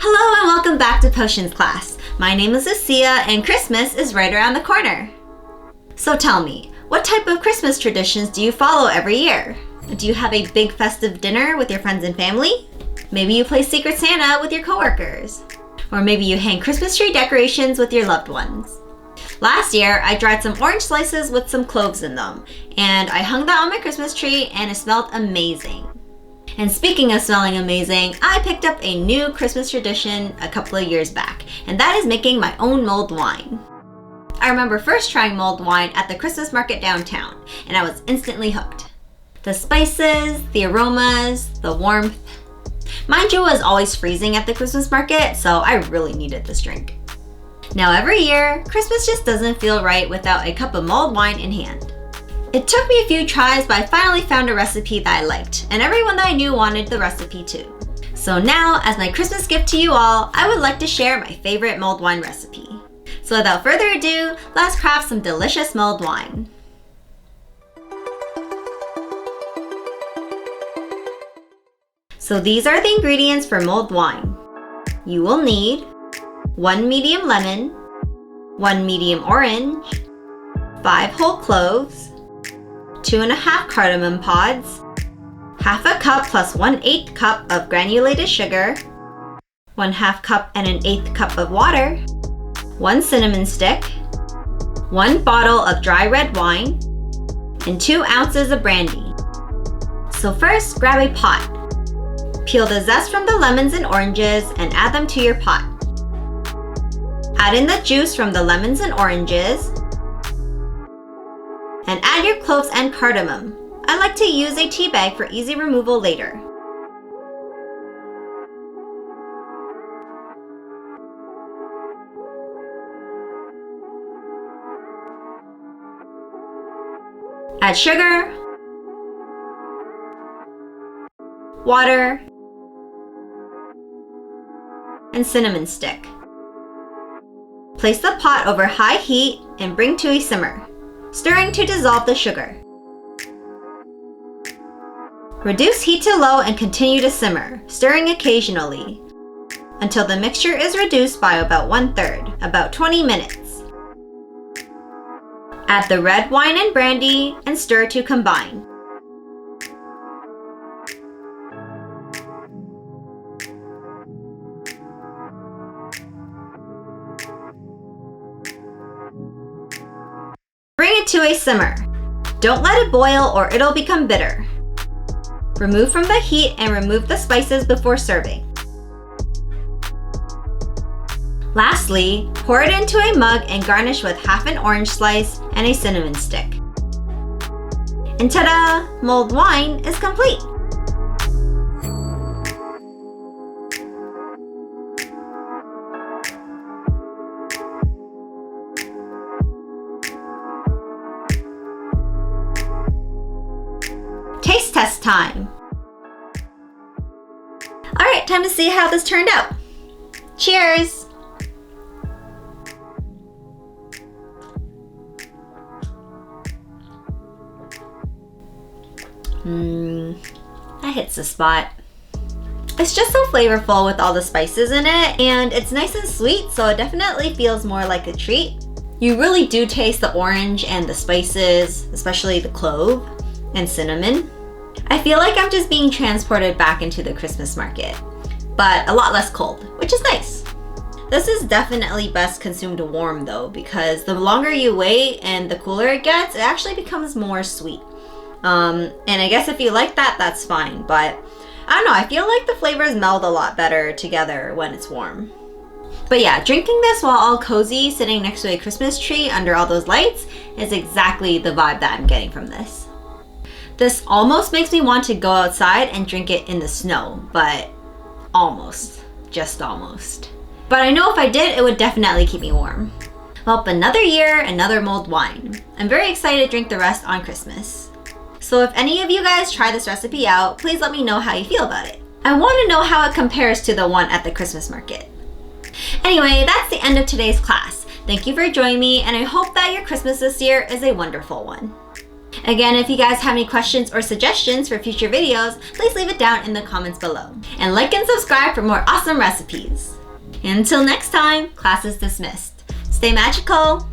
Hello and welcome back to Potions class. My name is Lucia and Christmas is right around the corner. So tell me, what type of Christmas traditions do you follow every year? Do you have a big festive dinner with your friends and family? Maybe you play Secret Santa with your coworkers. Or maybe you hang Christmas tree decorations with your loved ones. Last year, I dried some orange slices with some cloves in them, and I hung that on my Christmas tree and it smelled amazing. And speaking of smelling amazing, I picked up a new Christmas tradition a couple of years back, and that is making my own mulled wine. I remember first trying mulled wine at the Christmas market downtown, and I was instantly hooked. The spices, the aromas, the warmth. Mind you, it was always freezing at the Christmas market, so I really needed this drink. Now every year, Christmas just doesn't feel right without a cup of mulled wine in hand. It took me a few tries, but I finally found a recipe that I liked, and everyone that I knew wanted the recipe too. So now, as my Christmas gift to you all, I would like to share my favorite mulled wine recipe. So without further ado, let's craft some delicious mulled wine. So these are the ingredients for mulled wine. You will need 1 medium lemon, 1 medium orange, 5 whole cloves, 2½ cardamom pods, ½ a cup plus 1/8 cup of granulated sugar, 1/2 cup and 1/8 cup of water, 1 cinnamon stick, 1 bottle of dry red wine, and 2 ounces of brandy. So first, grab a pot. Peel the zest from the lemons and oranges and add them to your pot. Add in the juice from the lemons and oranges, and add your cloves and cardamom. I like to use a tea bag for easy removal later. Add sugar, water, and cinnamon stick. Place the pot over high heat and bring to a simmer, stirring to dissolve the sugar. Reduce heat to low and continue to simmer, stirring occasionally, until the mixture is reduced by about 1/3, about 20 minutes. Add the red wine and brandy and stir to combine. Bring it to a simmer. Don't let it boil or it'll become bitter. Remove from the heat and remove the spices before serving. Lastly, pour it into a mug and garnish with half an orange slice and a cinnamon stick. And ta-da! Mulled wine is complete! Taste test time! Alright, time to see how this turned out. Cheers! That hits the spot. It's just so flavorful with all the spices in it, and it's nice and sweet, so it definitely feels more like a treat. You really do taste the orange and the spices, especially the clove and cinnamon. I feel like I'm just being transported back into the Christmas market, but a lot less cold, which is nice. This is definitely best consumed warm though, because the longer you wait and the cooler it gets, it actually becomes more sweet. And I guess if you like that, that's fine, but I don't know, I feel like the flavors meld a lot better together when it's warm. But yeah, drinking this while all cozy, sitting next to a Christmas tree under all those lights is exactly the vibe that I'm getting from this. This almost makes me want to go outside and drink it in the snow, but almost, just almost. But I know if I did, it would definitely keep me warm. Well, another year, another mulled wine. I'm very excited to drink the rest on Christmas. So if any of you guys try this recipe out, please let me know how you feel about it. I want to know how it compares to the one at the Christmas market. Anyway, that's the end of today's class. Thank you for joining me, and I hope that your Christmas this year is a wonderful one. Again, if you guys have any questions or suggestions for future videos, please leave it down in the comments below. And like and subscribe for more awesome recipes. Until next time, class is dismissed. Stay magical!